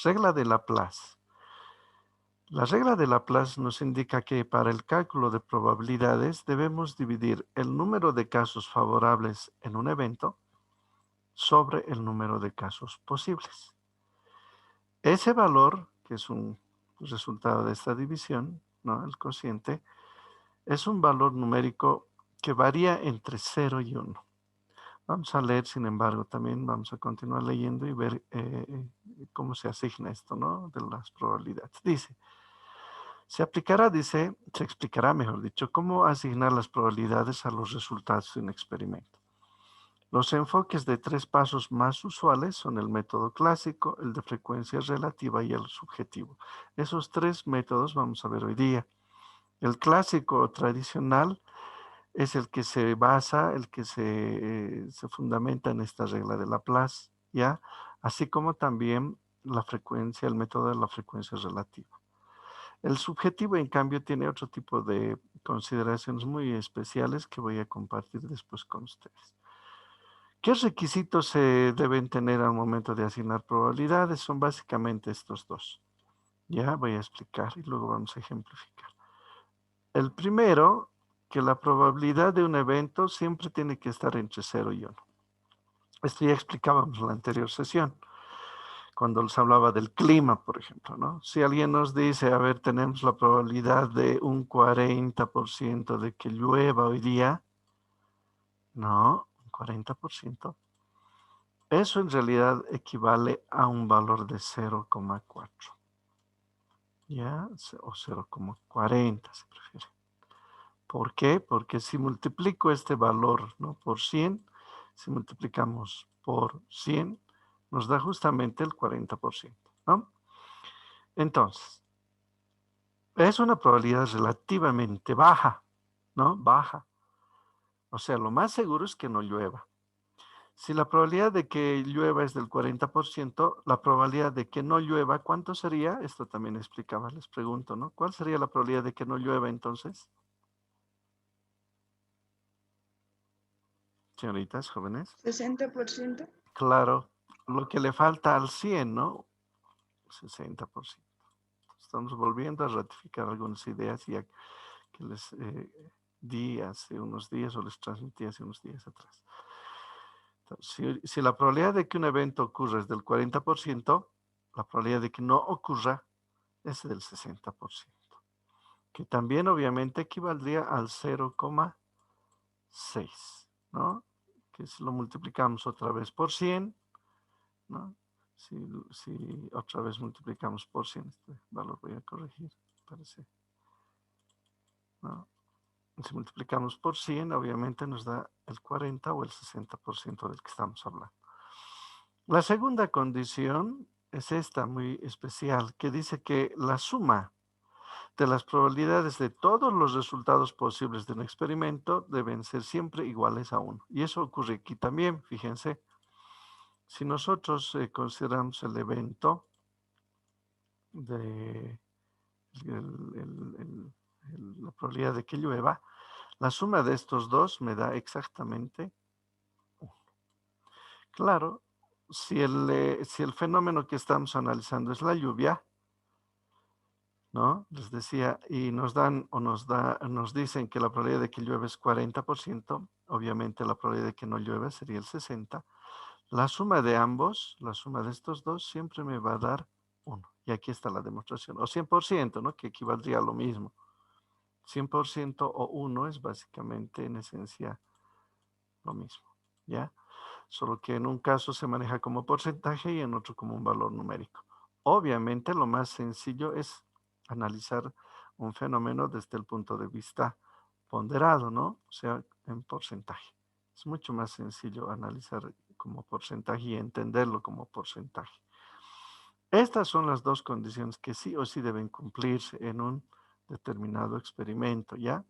Regla de Laplace. La regla de Laplace nos indica que para el cálculo de probabilidades debemos dividir el número de casos favorables en un evento sobre el número de casos posibles. Ese valor, que es un resultado de esta división, ¿no? El cociente, es un valor numérico que varía entre 0 y 1. Vamos a leer, sin embargo, también vamos a continuar leyendo y ver cómo se asigna esto, ¿no? De las probabilidades. Dice, se explicará, mejor dicho, cómo asignar las probabilidades a los resultados de un experimento. Los enfoques de 3 pasos más usuales son el método clásico, el de frecuencia relativa y el subjetivo. Esos 3 métodos vamos a ver hoy día. El clásico o tradicional es el que se basa, el que se fundamenta en esta regla de Laplace, ¿ya? Así como también la frecuencia, el método de la frecuencia relativa. El subjetivo, en cambio, tiene otro tipo de consideraciones muy especiales que voy a compartir después con ustedes. ¿Qué requisitos se deben tener al momento de asignar probabilidades? Son básicamente estos dos. Ya voy a explicar y luego vamos a ejemplificar. El primero, que la probabilidad de un evento siempre tiene que estar entre 0 y 1. Esto ya explicábamos en la anterior sesión, cuando les hablaba del clima, por ejemplo, ¿no? Si alguien nos dice, a ver, tenemos la probabilidad de un 40% de que llueva hoy día, no, un 40%. Eso en realidad equivale a un valor de 0,4. ¿Ya? O 0,40 se prefiere. ¿Por qué? Porque si multiplico este valor, ¿no? Por 100, si multiplicamos por 100, nos da justamente el 40%, ¿no? Entonces, es una probabilidad relativamente baja, ¿no? Baja. O sea, lo más seguro es que no llueva. Si la probabilidad de que llueva es del 40%, la probabilidad de que no llueva, ¿cuánto sería? Esto también explicaba, les pregunto, ¿no? ¿Cuál sería la probabilidad de que no llueva entonces? Señoritas, jóvenes. 60%. Claro, lo que le falta al 100, ¿no? 60%. Estamos volviendo a ratificar algunas ideas ya que les di hace unos días o les transmití hace unos días atrás. Entonces, si la probabilidad de que un evento ocurra es del 40%, la probabilidad de que no ocurra es del 60%, que también obviamente equivaldría al 0,6, ¿no? Que si lo multiplicamos otra vez por 100, ¿no? Si otra vez multiplicamos por 100, este valor voy a corregir, parece, ¿no? Si multiplicamos por 100, obviamente nos da el 40 o el 60% del que estamos hablando. La segunda condición es esta muy especial, que dice que la suma de las probabilidades de todos los resultados posibles de un experimento deben ser siempre iguales a 1. Y eso ocurre aquí también, fíjense. Si nosotros consideramos el evento de la probabilidad de que llueva, la suma de estos dos me da exactamente 1. Claro, si el fenómeno que estamos analizando es la lluvia, ¿no? Les decía, y nos dicen que la probabilidad de que llueva es 40%, obviamente la probabilidad de que no llueva sería el 60%. La suma de ambos, la suma de estos dos, siempre me va a dar 1. Y aquí está la demostración. O 100%, ¿no? Que equivaldría a lo mismo. 100% o 1 es básicamente, en esencia, lo mismo, ¿ya? Solo que en un caso se maneja como porcentaje y en otro como un valor numérico. Obviamente, lo más sencillo es analizar un fenómeno desde el punto de vista ponderado, ¿no? O sea, en porcentaje. Es mucho más sencillo analizar como porcentaje y entenderlo como porcentaje. Estas son las dos condiciones que sí o sí deben cumplirse en un determinado experimento, ¿ya?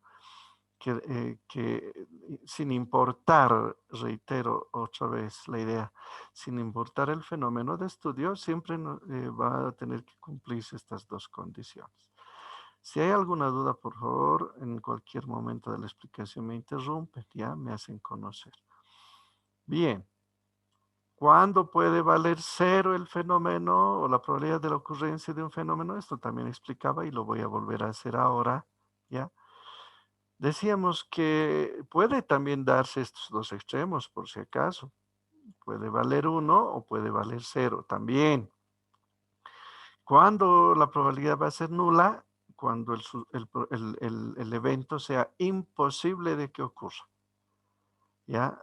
Que sin importar, reitero otra vez la idea, sin importar el fenómeno de estudio, siempre va a tener que cumplirse estas dos condiciones. Si hay alguna duda, por favor, en cualquier momento de la explicación me interrumpen, ya me hacen conocer. Bien, ¿Cuándo puede valer cero el fenómeno o la probabilidad de la ocurrencia de un fenómeno? Esto también explicaba y lo voy a volver a hacer ahora, ¿ya? Decíamos que puede también darse estos dos extremos, por si acaso. Puede valer uno o puede valer cero también. ¿Cuándo la probabilidad va a ser nula? Cuando el evento sea imposible de que ocurra, ¿ya?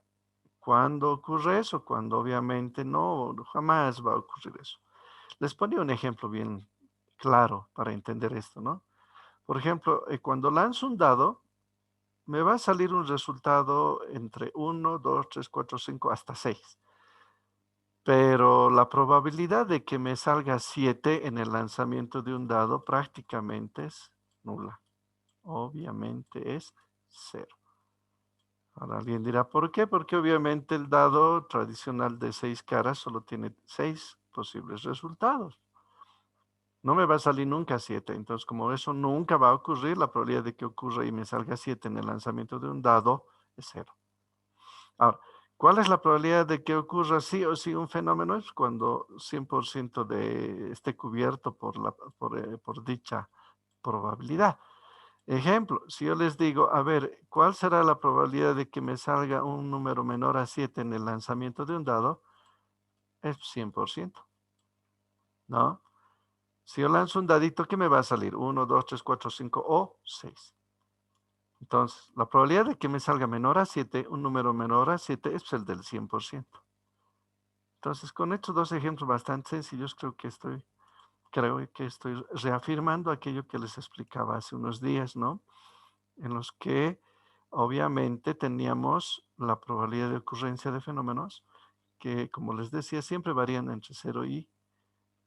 ¿Cuándo ocurre eso? Cuando obviamente no, jamás va a ocurrir eso. Les ponía un ejemplo bien claro para entender esto, ¿no? Por ejemplo, cuando lanzo un dado, me va a salir un resultado entre 1, 2, 3, 4, 5, hasta 6. Pero la probabilidad de que me salga 7 en el lanzamiento de un dado prácticamente es nula. Obviamente es cero. Ahora alguien dirá, ¿por qué? Porque obviamente el dado tradicional de 6 caras solo tiene 6 posibles resultados. No me va a salir nunca 7. Entonces, como eso nunca va a ocurrir, la probabilidad de que ocurra y me salga 7 en el lanzamiento de un dado es cero. Ahora, ¿cuál es la probabilidad de que ocurra sí o sí un fenómeno? Es cuando 100% esté cubierto por dicha probabilidad. Ejemplo, si yo les digo, a ver, ¿cuál será la probabilidad de que me salga un número menor a 7 en el lanzamiento de un dado? Es 100%, ¿no? Si yo lanzo un dadito, ¿qué me va a salir? 1, 2, 3, 4, 5 o 6. Entonces, la probabilidad de que me salga menor a 7, un número menor a 7, es el del 100%. Entonces, con estos dos ejemplos bastante sencillos, creo que estoy reafirmando aquello que les explicaba hace unos días, ¿no? En los que obviamente teníamos la probabilidad de ocurrencia de fenómenos que, como les decía, siempre varían entre 0 y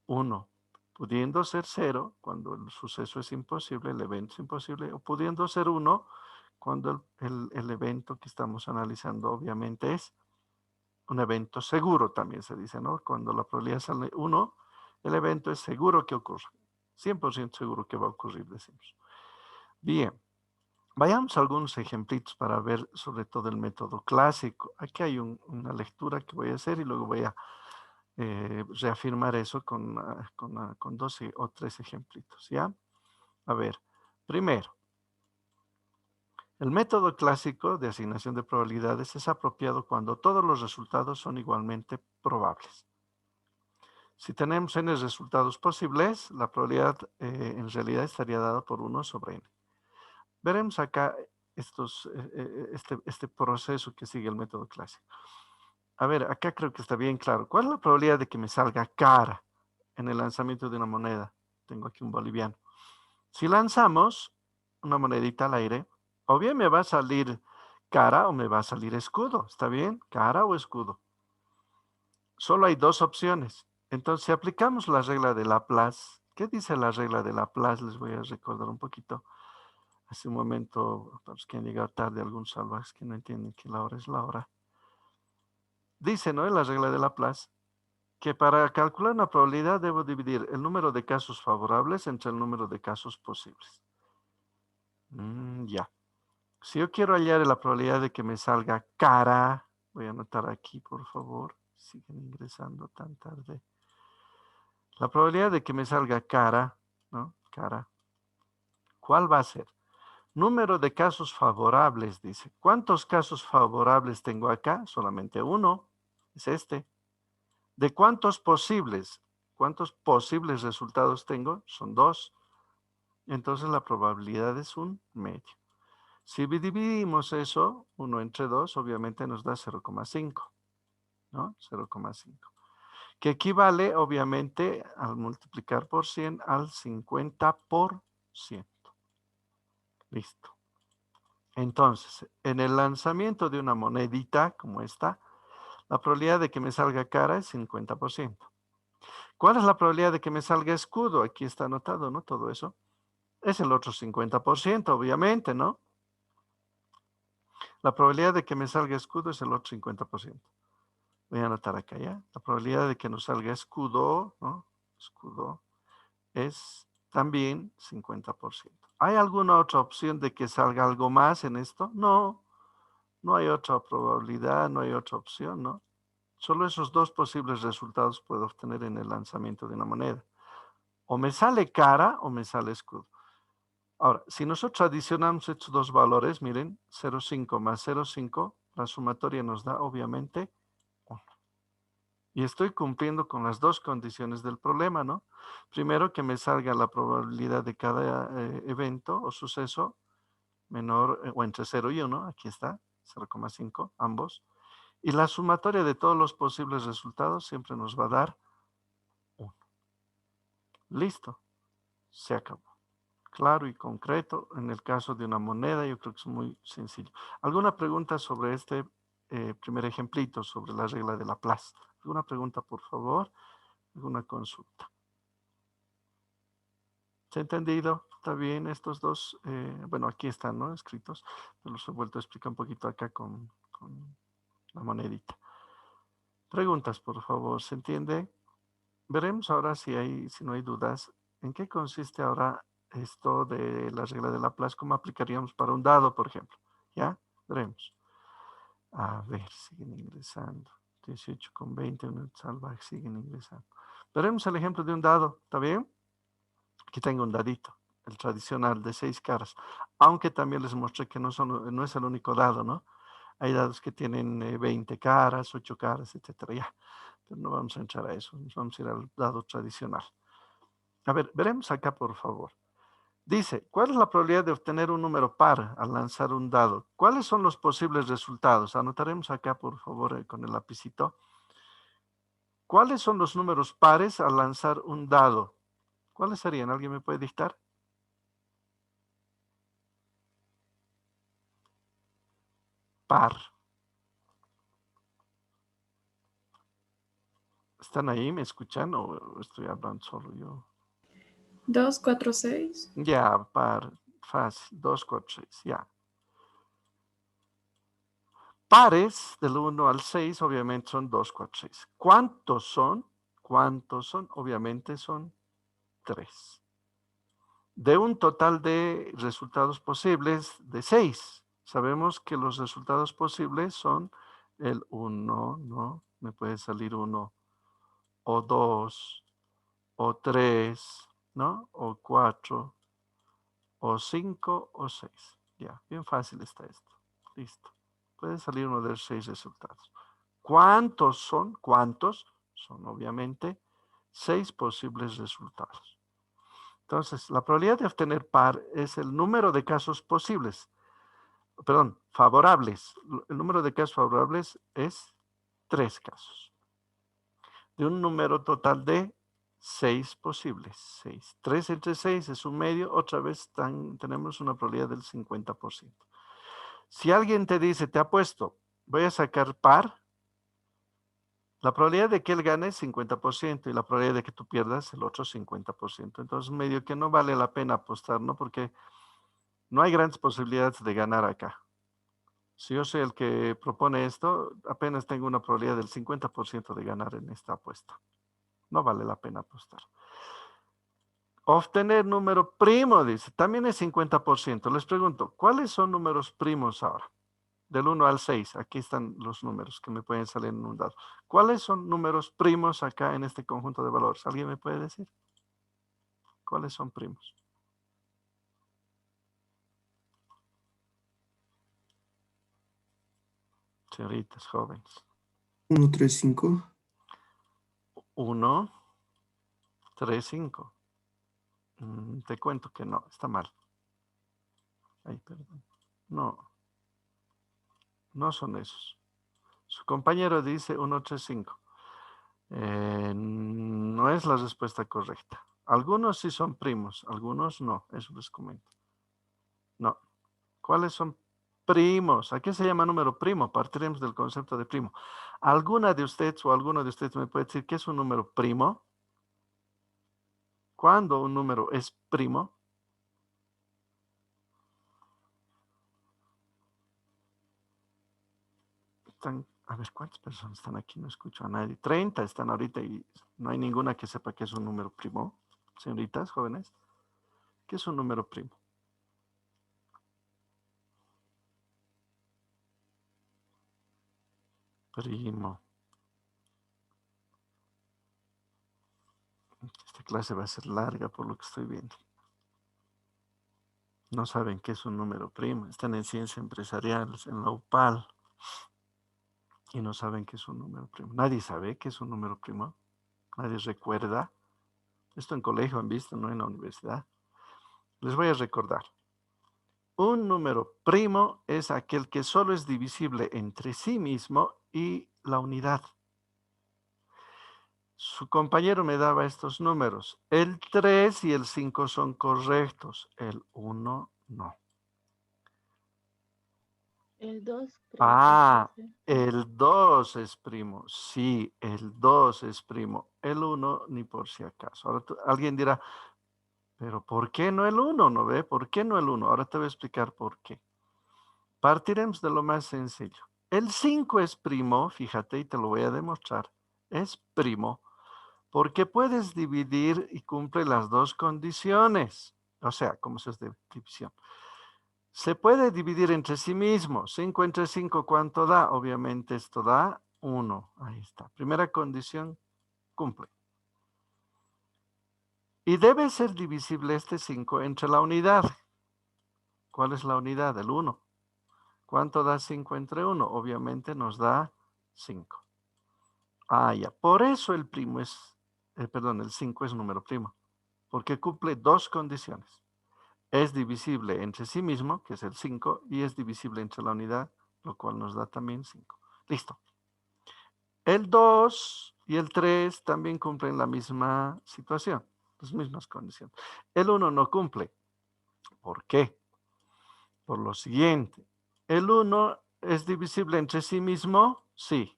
1, pudiendo ser 0 cuando el suceso es imposible, el evento es imposible, o pudiendo ser 1 cuando el evento que estamos analizando obviamente es un evento seguro, también se dice, ¿no? Cuando la probabilidad sale 1, el evento es seguro que ocurra. 100% seguro que va a ocurrir, decimos. Bien, vayamos a algunos ejemplitos para ver sobre todo el método clásico. Aquí hay una lectura que voy a hacer y luego voy a reafirmar eso con 12 o 3 ejemplitos, ¿ya? A ver, primero, el método clásico de asignación de probabilidades es apropiado cuando todos los resultados son igualmente probables. Si tenemos n resultados posibles, la probabilidad en realidad estaría dada por 1 sobre n. Veremos acá este proceso que sigue el método clásico. A ver, acá creo que está bien claro. ¿Cuál es la probabilidad de que me salga cara en el lanzamiento de una moneda? Tengo aquí un boliviano. Si lanzamos una monedita al aire, o bien me va a salir cara o me va a salir escudo. ¿Está bien? Cara o escudo. Solo hay dos opciones. Entonces, si aplicamos la regla de Laplace, ¿qué dice la regla de Laplace? Les voy a recordar un poquito. Hace un momento, para los que han llegado tarde, algunos salvajes que no entienden que la hora es la hora. Dice, ¿no? En la regla de Laplace, que para calcular una probabilidad debo dividir el número de casos favorables entre el número de casos posibles. Ya. Si yo quiero hallar la probabilidad de que me salga cara, voy a anotar aquí, por favor. Siguen ingresando tan tarde. La probabilidad de que me salga cara, ¿no? Cara. ¿Cuál va a ser? Número de casos favorables, dice. ¿Cuántos casos favorables tengo acá? Solamente uno. Es este. ¿De cuántos posibles? ¿Cuántos posibles resultados tengo? Son dos. Entonces la probabilidad es un medio. Si dividimos eso, 1 entre 2, obviamente nos da 0,5, ¿no? 0,5. Que equivale, obviamente, al multiplicar por 100, al 50%. Listo. Entonces, en el lanzamiento de una monedita como esta, la probabilidad de que me salga cara es 50%. ¿Cuál es la probabilidad de que me salga escudo? Aquí está anotado, ¿no? Todo eso. Es el otro 50%, obviamente, ¿no? La probabilidad de que me salga escudo es el otro 50%. Voy a anotar acá, ¿ya? La probabilidad de que nos salga escudo, ¿no? Escudo es también 50%. ¿Hay alguna otra opción de que salga algo más en esto? No, no hay otra probabilidad, no hay otra opción, ¿no? Solo esos dos posibles resultados puedo obtener en el lanzamiento de una moneda. O me sale cara o me sale escudo. Ahora, si nosotros adicionamos estos dos valores, miren, 0,5 más 0,5, la sumatoria nos da obviamente 1. Y estoy cumpliendo con las dos condiciones del problema, ¿no? Primero, que me salga la probabilidad de cada evento o suceso menor o entre 0 y 1, aquí está, 0,5, ambos. Y la sumatoria de todos los posibles resultados siempre nos va a dar 1. Listo, se acabó. Claro y concreto. En el caso de una moneda, yo creo que es muy sencillo. ¿Alguna pregunta sobre este primer ejemplito, sobre la regla de Laplace? ¿Alguna pregunta, por favor? ¿Alguna consulta? ¿Se ha entendido? ¿Está bien estos dos? Bueno, aquí están, ¿no? Escritos. Me los he vuelto a explicar un poquito acá con la monedita. Preguntas, por favor. ¿Se entiende? Veremos ahora si no hay dudas. ¿En qué consiste ahora esto de la regla de Laplace? ¿Cómo aplicaríamos para un dado, por ejemplo? ¿Ya? Veremos. A ver, siguen ingresando. 18,20, una salva, siguen ingresando. Veremos el ejemplo de un dado, ¿está bien? Aquí tengo un dadito, el tradicional de 6 caras. Aunque también les mostré que no es el único dado, ¿no? Hay dados que tienen 20 caras, 8 caras, etcétera, ya. Pero no vamos a entrar a eso, nos vamos a ir al dado tradicional. A ver, veremos acá, por favor. Dice, ¿cuál es la probabilidad de obtener un número par al lanzar un dado? ¿Cuáles son los posibles resultados? Anotaremos acá, por favor, con el lapicito. ¿Cuáles son los números pares al lanzar un dado? ¿Cuáles serían? ¿Alguien me puede dictar? Par. ¿Están ahí? ¿Me escuchan o estoy hablando solo yo? 2, 4, 6. Ya, par, fácil, 2, 4, 6, ya. Pares del 1 al 6, obviamente son 2, 4, 6. ¿Cuántos son? ¿Cuántos son? Obviamente son 3. De un total de resultados posibles de 6. Sabemos que los resultados posibles son el 1, ¿no? Me puede salir 1, o 2, o 3, ¿no? O 4, o 5, o 6. Ya, bien fácil está esto. Listo. Puede salir uno de los 6 resultados. ¿Cuántos son? ¿Cuántos? Son obviamente 6 posibles resultados. Entonces, la probabilidad de obtener par es el número de casos posibles, perdón, favorables. El número de casos favorables es 3 casos. De un número total de 6 posibles. 6. 3 entre 6 es un medio. Otra vez tenemos una probabilidad del 50%. Si alguien te dice, te apuesto, voy a sacar par, la probabilidad de que él gane es 50% y la probabilidad de que tú pierdas el otro 50%. Entonces, medio que no vale la pena apostar, ¿no? Porque no hay grandes posibilidades de ganar acá. Si yo soy el que propone esto, apenas tengo una probabilidad del 50% de ganar en esta apuesta. No vale la pena apostar. Obtener número primo, dice, también es 50%. Les pregunto, ¿cuáles son números primos ahora? Del 1 al 6, aquí están los números que me pueden salir en un dado. ¿Cuáles son números primos acá en este conjunto de valores? ¿Alguien me puede decir? ¿Cuáles son primos? Señoritas, jóvenes. 1, 3, 5. 1, 3, 5. Te cuento que no, está mal. Ay, perdón. No, no son esos. Su compañero dice 1, 3, 5. No es la respuesta correcta. Algunos sí son primos, algunos no, eso les comento. No. ¿Cuáles son primos? ¿A qué se llama número primo? Partiremos del concepto de primo. ¿Alguna de ustedes o alguno de ustedes me puede decir qué es un número primo? ¿Cuándo un número es primo? A ver, ¿cuántas personas están aquí? No escucho a nadie. 30 están ahorita y no hay ninguna que sepa qué es un número primo. Señoritas, jóvenes, ¿qué es un número primo? Primo. clase va a ser larga por lo que estoy viendo. No saben qué es un número primo. Están en ciencia empresarial, en la UPAL. Y no saben qué es un número primo. Nadie sabe qué es un número primo. Nadie recuerda. Esto en colegio han visto, no en la universidad. Les voy a recordar. Un número primo es aquel que solo es divisible entre sí mismo y la unidad. Su compañero me daba estos números. El 3 y el 5 son correctos. El 1 no. El 2 creo que Ah, puede ser. el 2 es primo. Sí, el 2 es primo. El 1 ni por si acaso. Ahora alguien dirá, pero ¿por qué no el 1? ¿No ve? ¿Por qué no el 1? Ahora te voy a explicar por qué. Partiremos de lo más sencillo. El 5 es primo, fíjate, y te lo voy a demostrar. Es primo porque puedes dividir y cumple las dos condiciones. O sea, ¿cómo se hace división? Se puede dividir entre sí mismo. 5 entre 5, ¿cuánto da? Obviamente esto da 1. Ahí está. Primera condición, cumple. Y debe ser divisible este 5 entre la unidad. ¿Cuál es la unidad? El 1. ¿Cuánto da 5 entre 1? Obviamente nos da 5. Ah, ya. Por eso el primo es, el 5 es número primo. Porque cumple dos condiciones. Es divisible entre sí mismo, que es el 5, y es divisible entre la unidad, lo cual nos da también 5. Listo. El 2 y el 3 también cumplen la misma situación, las mismas condiciones. El 1 no cumple. ¿Por qué? Por lo siguiente. ¿El 1 es divisible entre sí mismo? Sí.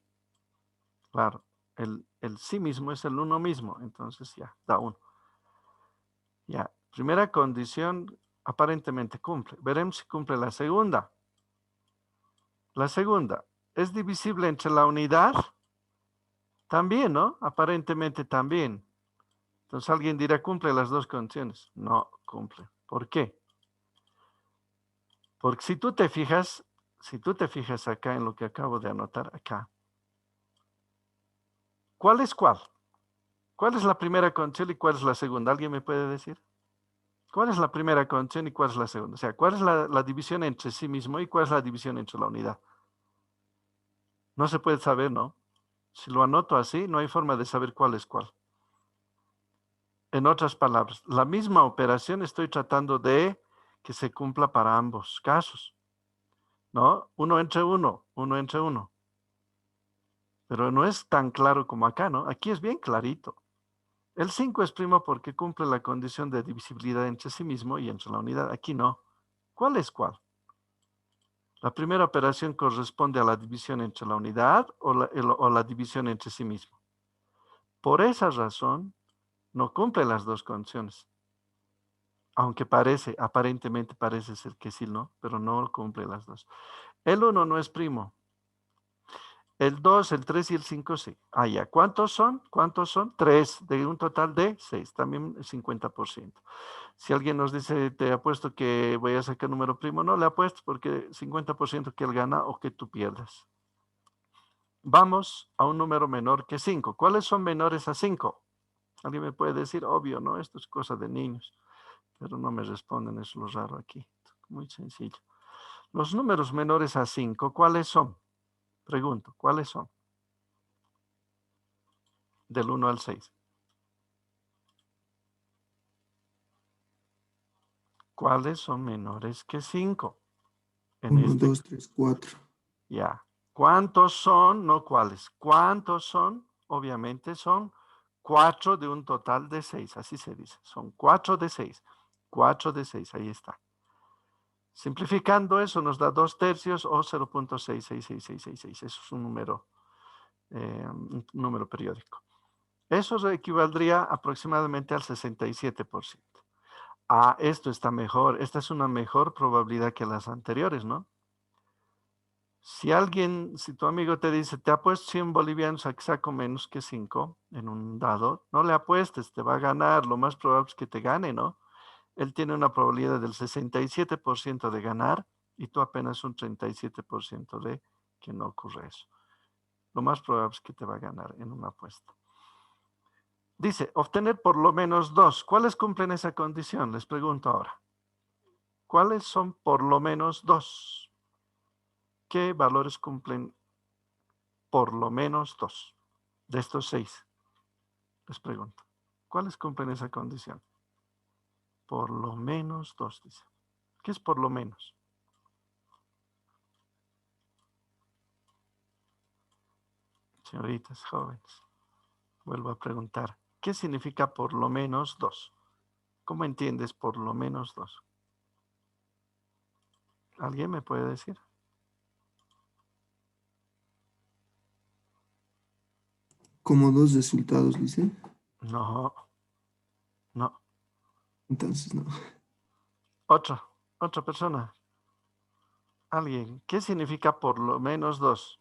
Claro. El sí mismo es el 1 mismo, entonces ya, da 1. Ya. Primera condición aparentemente cumple. Veremos si cumple la segunda. La segunda, ¿es divisible entre la unidad? También, ¿no? Aparentemente también. Entonces alguien dirá, cumple las dos condiciones. No cumple. ¿Por qué? Porque si tú te fijas acá en lo que acabo de anotar acá, ¿cuál es cuál? ¿Cuál es la primera condición y cuál es la segunda? ¿Alguien me puede decir? ¿Cuál es la primera condición y cuál es la segunda? O sea, ¿cuál es la división entre sí mismo y cuál es la división entre la unidad? No se puede saber, ¿no? Si lo anoto así, no hay forma de saber cuál es cuál. En otras palabras, la misma operación estoy tratando de que se cumpla para ambos casos, ¿no? Uno entre uno, uno entre uno. Pero no es tan claro como acá, ¿no? Aquí es bien clarito. El 5 es primo porque cumple la condición de divisibilidad entre sí mismo y entre la unidad. Aquí no. ¿Cuál es cuál? La primera operación corresponde a la división entre la unidad o la división entre sí mismo. Por esa razón, no cumple las dos condiciones. Aunque aparentemente parece ser que sí, ¿no? Pero no cumple las dos. El 1 no es primo. El 2, el 3 y el 5 sí. Ah, ya. ¿Cuántos son? ¿Cuántos son? 3 de un total de 6. También el 50%. Si alguien nos dice, te apuesto que voy a sacar número primo, no le apuesto porque 50% que él gana o que tú pierdas. Vamos a un número menor que 5. ¿Cuáles son menores a 5? Alguien me puede decir, obvio, ¿no? Esto es cosa de niños. Pero no me responden, es lo raro aquí. Muy sencillo. Los números menores a 5, ¿cuáles son? Pregunto, ¿cuáles son? Del 1 al 6. ¿Cuáles son menores que 5? En 1, este, 2, 3, 4. ya. ¿Cuántos son? No cuáles. ¿Cuántos son? Obviamente son 4 de un total de 6. Así se dice. Son 4 de 6. 4 de 6, ahí está. Simplificando eso nos da 2/3 o 0.66666. Eso es un número periódico. Eso equivaldría aproximadamente al 67%. Ah, esto está mejor. Esta es una mejor probabilidad que las anteriores, ¿no? Si tu amigo te dice, te apuesto 100 bolivianos a que saco menos que 5 en un dado, no le apuestes, te va a ganar. Lo más probable es que te gane, ¿no? Él tiene una probabilidad del 67% de ganar y tú apenas un 37% de que no ocurre eso. Lo más probable es que te va a ganar en una apuesta. Dice, obtener por lo menos 2. ¿Cuáles cumplen esa condición? Les pregunto ahora. ¿Cuáles son por lo menos 2? ¿Qué valores cumplen por lo menos 2 de estos 6? Les pregunto. ¿Cuáles cumplen esa condición? Por lo menos 2, dice. ¿Qué es por lo menos? Señoritas jóvenes, vuelvo a preguntar. ¿Qué significa por lo menos 2? ¿Cómo entiendes por lo menos 2? ¿Alguien me puede decir? Como dos resultados, dice. No, no. Entonces, no. Otra persona. Alguien. ¿Qué significa por lo menos 2?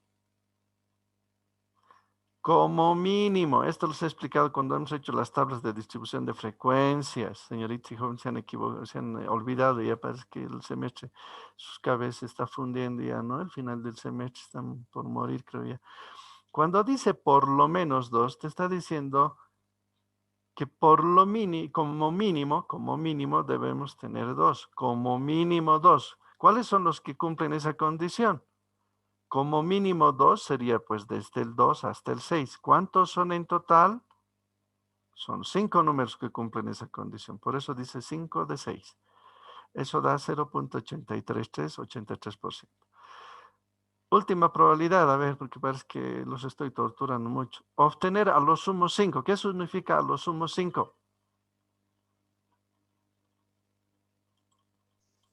Como mínimo. Esto les he explicado cuando hemos hecho las tablas de distribución de frecuencias. Señoritas y jóvenes se han equivocado, se han olvidado. Ya parece que el semestre, sus cabezas está fundiendo ya, ¿no? El final del semestre están por morir, creo ya. Cuando dice por lo menos 2, te está diciendo que como mínimo debemos tener 2. Como mínimo 2. ¿Cuáles son los que cumplen esa condición? Como mínimo 2 sería pues desde el 2 hasta el 6. ¿Cuántos son en total? Son 5 números que cumplen esa condición. Por eso dice 5 de 6. Eso da 0.83383%. Última probabilidad, a ver, porque parece que los estoy torturando mucho. Obtener a lo sumo 5. ¿Qué significa a lo sumo 5?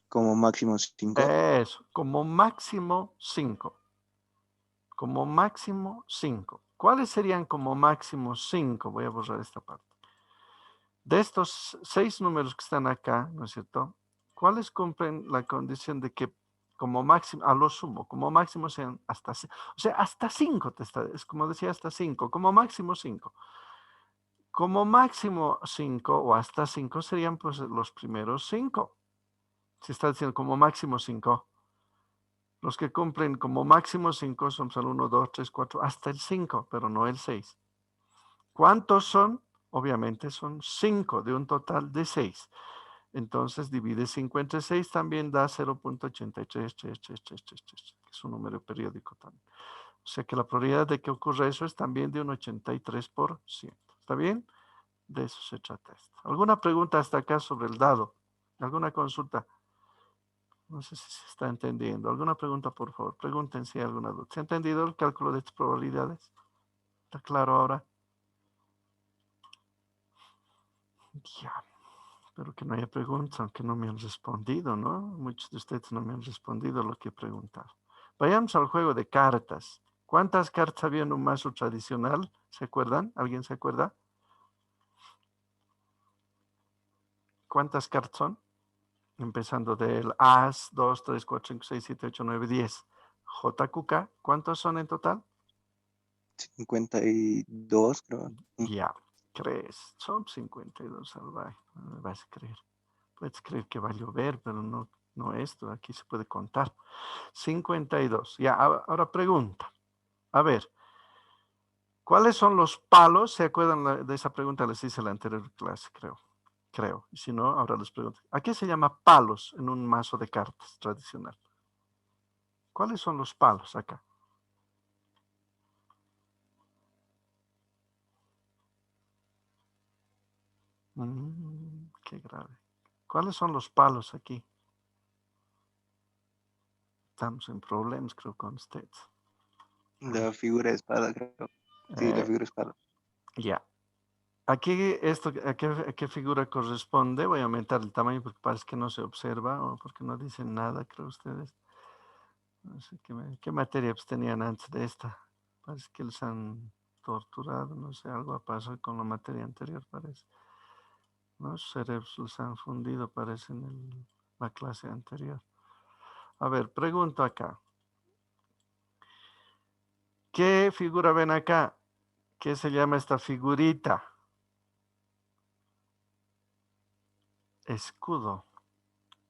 Como máximo 5. Eso, como máximo 5. Como máximo 5. ¿Cuáles serían como máximo 5? Voy a borrar esta parte. De estos 6 números que están acá, ¿no es cierto? ¿Cuáles cumplen la condición de que como máximo, a lo sumo, como máximo sean hasta, o sea, hasta 5, es como decía, hasta 5, como máximo 5. Como máximo 5 o hasta 5 serían pues los primeros 5. Se está diciendo como máximo 5. Los que cumplen como máximo 5 son el 1, 2, 3, 4, hasta el 5, pero no el 6. ¿Cuántos son? Obviamente son 5 de un total de 6. Entonces divide 5 entre 6 también da 0.8333333, que es un número periódico también. O sea que la probabilidad de que ocurra eso es también de un 83%. ¿Está bien? De eso se trata esto. ¿Alguna pregunta hasta acá sobre el dado? ¿Alguna consulta? No sé si se está entendiendo. ¿Alguna pregunta, por favor? Pregunten si hay alguna duda. ¿Se ha entendido el cálculo de estas probabilidades? ¿Está claro ahora? Ya. Espero que no haya preguntas, aunque no me han respondido, ¿no? Muchos de ustedes no me han respondido lo que he preguntado. Vayamos al juego de cartas. ¿Cuántas cartas había en un mazo tradicional? ¿Se acuerdan? ¿Alguien se acuerda? ¿Cuántas cartas son? Empezando del As, 2, 3, 4, 5, 6, 7, 8, 9, 10. JQK, ¿cuántos son en total? 52, creo. Ya, ¿crees? Son 52, salvaje. No me vas a creer. Puedes creer que va a llover, pero no esto. Aquí se puede contar. 52. Ya, ahora pregunta. A ver, ¿cuáles son los palos? ¿Se acuerdan de esa pregunta? Les hice en la anterior clase, creo. Y si no, ahora les pregunto. ¿A qué se llama palos en un mazo de cartas tradicional? ¿Cuáles son los palos acá? Qué grave. ¿Cuáles son los palos aquí? Estamos en problemas, creo, con ustedes. La figura de espada, creo. Sí, la figura de espada. Ya. Aquí, ¿a qué figura corresponde? Voy a aumentar el tamaño porque parece que no se observa o porque no dicen nada, creo ustedes. No sé qué materia pues, tenían antes de esta. Parece que les han torturado, no sé, algo ha pasado con la materia anterior, parece. Los cerebros los han fundido, parece, en la clase anterior. A ver, pregunto acá. ¿Qué figura ven acá? ¿Qué se llama esta figurita? Escudo.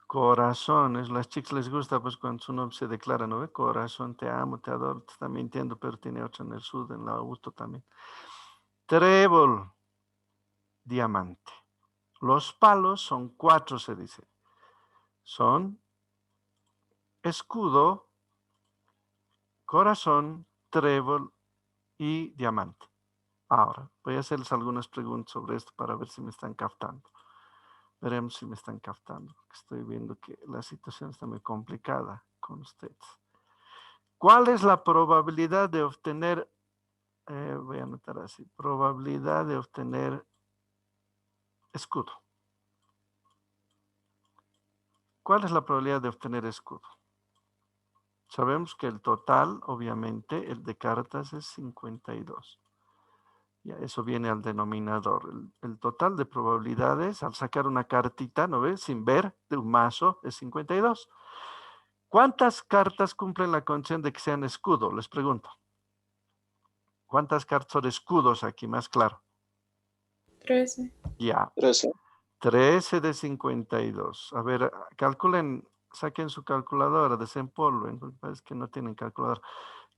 Corazones, las chicas les gusta pues cuando su nombre se declara, ¿no ve? Corazón, te amo, te adoro, te está mintiendo, pero tiene otra en el sur, en la Augusto también. Trébol, diamante. Los palos son 4, se dice. Son escudo, corazón, trébol y diamante. Ahora, voy a hacerles algunas preguntas sobre esto para ver si me están captando. Veremos si me están captando. Estoy viendo que la situación está muy complicada con ustedes. ¿Cuál es la probabilidad de obtener, voy a anotar así, probabilidad de obtener escudo? ¿Cuál es la probabilidad de obtener escudo? Sabemos que el total, obviamente, el de cartas es 52. Ya, eso viene al denominador. El total de probabilidades al sacar una cartita, ¿no ves? Sin ver, de un mazo, es 52. ¿Cuántas cartas cumplen la condición de que sean escudo? Les pregunto. ¿Cuántas cartas son escudos aquí? Más claro. 13. Ya. 13. 13 de 52. A ver, calculen, saquen su calculadora, desempolven, porque parece que no tienen calculadora.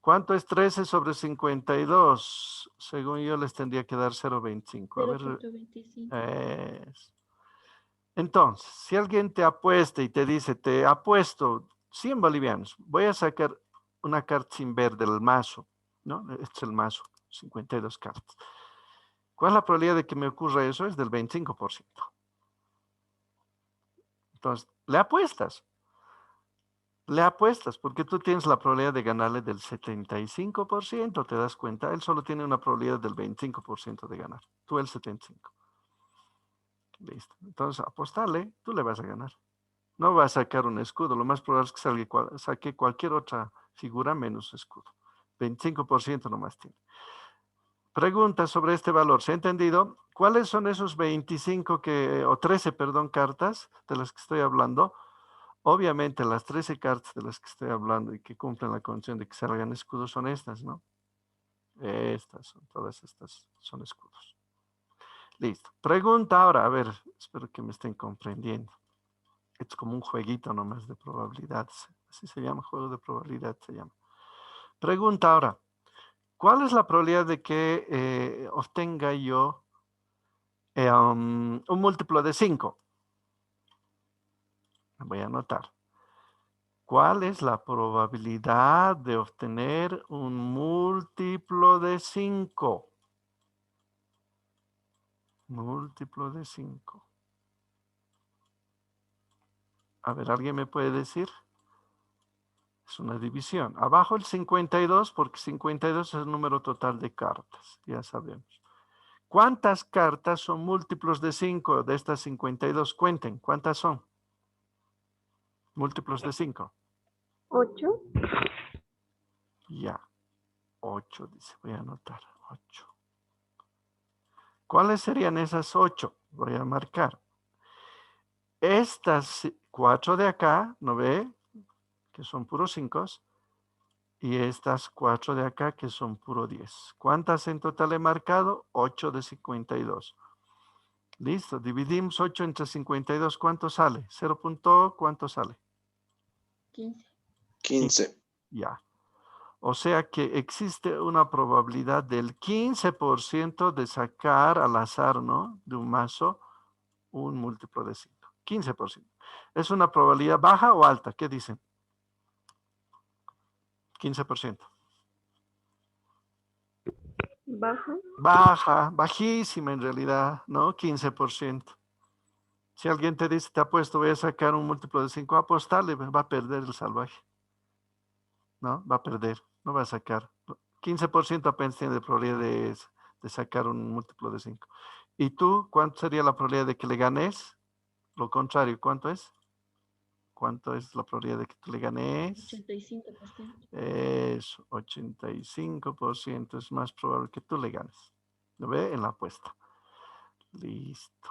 ¿Cuánto es 13 sobre 52? Según yo les tendría que dar 0.25. A ver, 0.25. entonces, si alguien te apuesta y te dice, te apuesto 100 bolivianos, voy a sacar una carta sin ver del mazo, ¿no? Este es el mazo, 52 cartas. ¿Cuál es la probabilidad de que me ocurra eso? Es del 25%. Entonces, le apuestas, porque tú tienes la probabilidad de ganarle del 75%, te das cuenta, él solo tiene una probabilidad del 25% de ganar, tú el 75%. Listo. Entonces, apostarle, tú le vas a ganar. No va a sacar un escudo, lo más probable es que saque cualquier otra figura menos escudo. 25% nomás tiene. Pregunta sobre este valor, ¿se ha entendido? ¿Cuáles son esos 13, cartas de las que estoy hablando? Obviamente las 13 cartas de las que estoy hablando y que cumplen la condición de que salgan escudos son estas, ¿no? Todas estas son escudos. Listo. Pregunta ahora, a ver, espero que me estén comprendiendo. Es como un jueguito nomás de probabilidades. Así se llama, juego de probabilidad se llama. Pregunta ahora, ¿cuál es la probabilidad de que obtenga yo un múltiplo de 5? Voy a anotar. ¿Cuál es la probabilidad de obtener un múltiplo de 5? Múltiplo de 5. A ver, ¿alguien me puede decir? Es una división. Abajo el 52, porque 52 es el número total de cartas, ya sabemos. ¿Cuántas cartas son múltiplos de 5 de estas 52? Cuenten, ¿cuántas son? Múltiplos de 5. 8. Ya, 8, dice, voy a anotar, 8. ¿Cuáles serían esas 8? Voy a marcar. Estas 4 de acá, ¿no ve? Que son puros 5. Y estas 4 de acá, que son puro 10. ¿Cuántas en total he marcado? 8 de 52. Listo, dividimos 8 entre 52. ¿Cuánto sale? 0. ¿Cuánto sale? 15. 15. Ya. O sea que existe una probabilidad del 15% de sacar al azar, ¿no? De un mazo un múltiplo de 5. 15%. ¿Es una probabilidad baja o alta? ¿Qué dicen? 15%. Baja. Baja, bajísima en realidad, ¿no? 15%. Si alguien te dice, te apuesto, voy a sacar un múltiplo de 5, apostarle, va a perder el salvaje. ¿No? Va a perder, no va a sacar. 15% apenas tiene de probabilidad de sacar un múltiplo de 5. ¿Y tú, cuánto sería la probabilidad de que le ganes? Lo contrario, ¿cuánto es? ¿Cuánto es la probabilidad de que tú le ganes? 85%. Es 85%, es más probable que tú le ganes. ¿Lo ve? En la apuesta. Listo.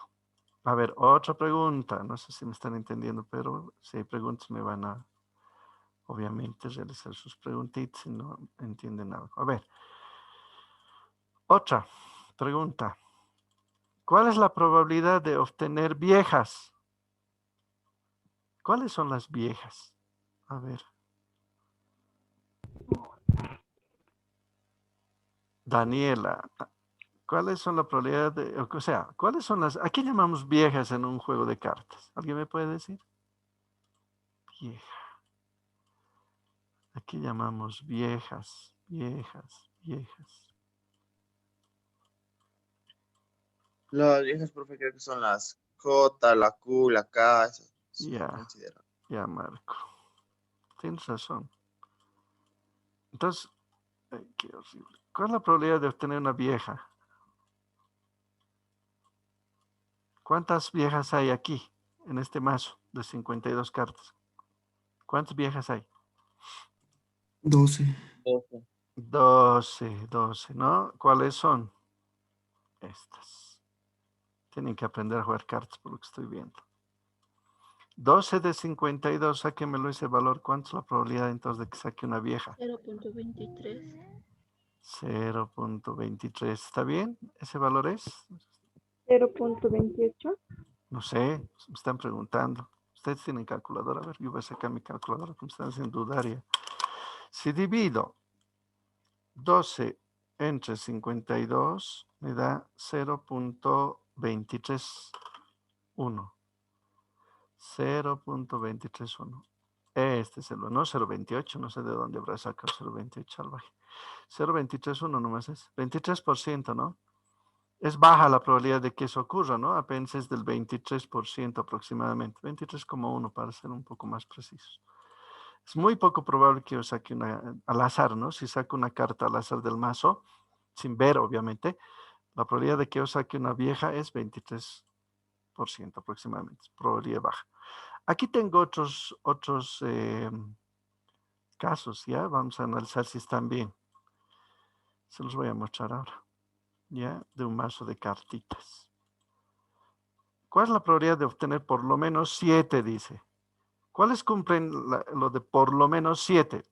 A ver, otra pregunta. No sé si me están entendiendo, pero si hay preguntas me van a, obviamente, realizar sus preguntitas si no entienden algo. A ver. Otra pregunta. ¿Cuál es la probabilidad de obtener viejas? ¿Cuáles son las viejas? A ver. Daniela, ¿Cuáles son la probabilidad de, o sea, cuáles son las, ¿a qué llamamos viejas en un juego de cartas? ¿Alguien me puede decir? Vieja. ¿A qué llamamos viejas, viejas, viejas? Las viejas, profe, creo que son las J, la Q, la K, esas se Ya, consideran. ya, Marco. Tienes razón. Entonces, ay, qué horrible. ¿Cuál es la probabilidad de obtener una vieja? ¿Cuántas viejas hay aquí, en este mazo de 52 cartas? ¿Cuántas viejas hay? 12. 12, ¿no? ¿Cuáles son? Estas. Tienen que aprender a jugar cartas por lo que estoy viendo. 12 de 52, sáquenmelo ese valor. ¿Cuánto es la probabilidad entonces de que saque una vieja? 0.23. 0.23. ¿Está bien? ¿Ese valor es? 0.28. No sé, me están preguntando. Ustedes tienen calculadora. A ver, yo voy a sacar mi calculadora porque me están haciendo dudar ya. Si divido 12 entre 52, me da 0.231. 0.231. Este es el no 0.28, no sé de dónde habrá sacado 0.28 salvaje. 0.231 nomás es. 23%, ¿no? Es baja la probabilidad de que eso ocurra, ¿no? Apenas es del 23% aproximadamente. 23,1 para ser un poco más precisos. Es muy poco probable que yo saque una al azar, ¿no? Si saco una carta al azar del mazo, sin ver, obviamente, la probabilidad de que yo saque una vieja es 23% aproximadamente. Probabilidad baja. Aquí tengo otros casos, ¿ya? Vamos a analizar si están bien. Se los voy a mostrar ahora, ¿ya? De un mazo de cartitas. ¿Cuál es la probabilidad de obtener por lo menos 7, dice? ¿Cuáles cumplen lo de por lo menos 7?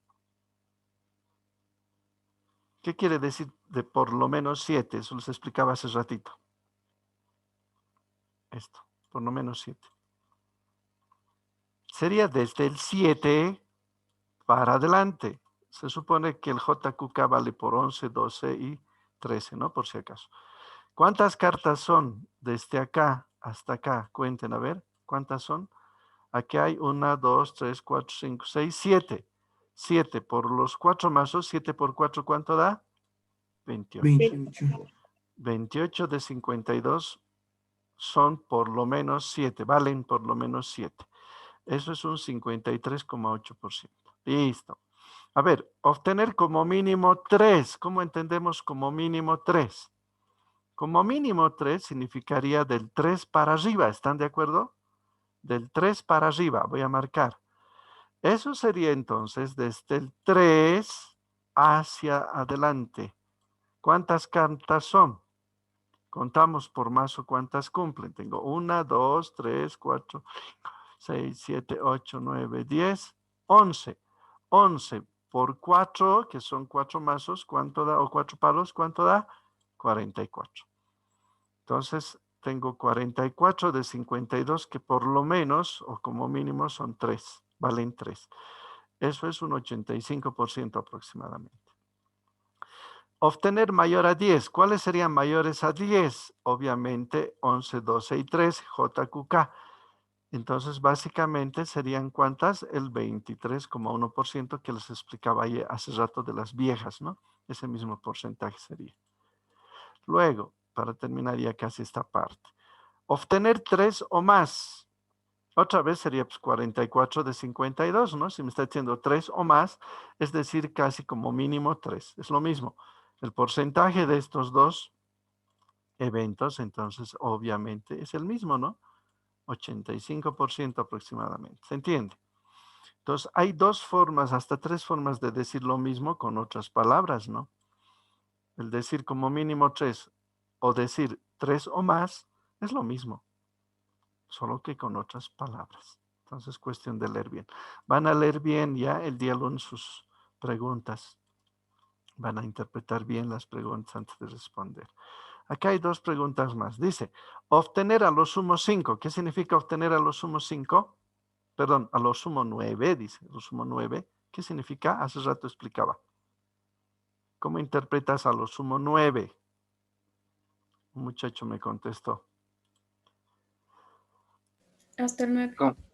¿Qué quiere decir de por lo menos 7? Eso les explicaba hace ratito. Esto, por lo menos 7. Sería desde el 7 para adelante. Se supone que el JQK vale por 11, 12 y 13, ¿no? Por si acaso. ¿Cuántas cartas son desde acá hasta acá? Cuenten, a ver, ¿cuántas son? Aquí hay 1, 2, 3, 4, 5, 6, 7. 7 por los 4 mazos, 7 por 4, ¿cuánto da? 28. 28. 28 de 52 son por lo menos 7, valen por lo menos 7. Eso es un 53,8%. Listo. A ver, obtener como mínimo 3. ¿Cómo entendemos como mínimo 3? Como mínimo 3 significaría del 3 para arriba, ¿están de acuerdo? Del 3 para arriba, voy a marcar. Eso sería entonces desde el 3 hacia adelante. ¿Cuántas cartas son? Contamos por mazo cuántas cumplen. Tengo 1, 2, 3, 4, 6, 7, 8, 9, 10, 11. 11 por 4, que son 4 mazos, ¿cuánto da? O 4 palos, ¿cuánto da? 44. Entonces, tengo 44 de 52 que por lo menos o como mínimo son 3, valen 3. Eso es un 85% aproximadamente. Obtener mayor a 10. ¿Cuáles serían mayores a 10? Obviamente 11, 12 y 13, JQK. Entonces, básicamente serían ¿cuántas? El 23,1% que les explicaba ahí hace rato de las viejas, ¿no? Ese mismo porcentaje sería. Luego, para terminar ya casi esta parte. Obtener 3 o más. Otra vez sería pues 44 de 52, ¿no? Si me está diciendo 3 o más, es decir, casi como mínimo 3. Es lo mismo. El porcentaje de estos dos eventos, entonces, obviamente, es el mismo, ¿no? 85% aproximadamente. ¿Se entiende? Entonces, hay dos formas, hasta tres formas de decir lo mismo con otras palabras, ¿no? El decir como mínimo 3 o decir 3 o más es lo mismo, solo que con otras palabras. Entonces, cuestión de leer bien. Van a leer bien ya el día lunes sus preguntas. Van a interpretar bien las preguntas antes de responder. Acá hay dos preguntas más. Dice, obtener a lo sumo 5. ¿Qué significa obtener a lo sumo 5? Perdón, a lo sumo 9, dice, a lo sumo 9. ¿Qué significa? Hace rato explicaba. ¿Cómo interpretas a lo sumo 9? Un muchacho me contestó. Hasta el 9. ¿Cómo?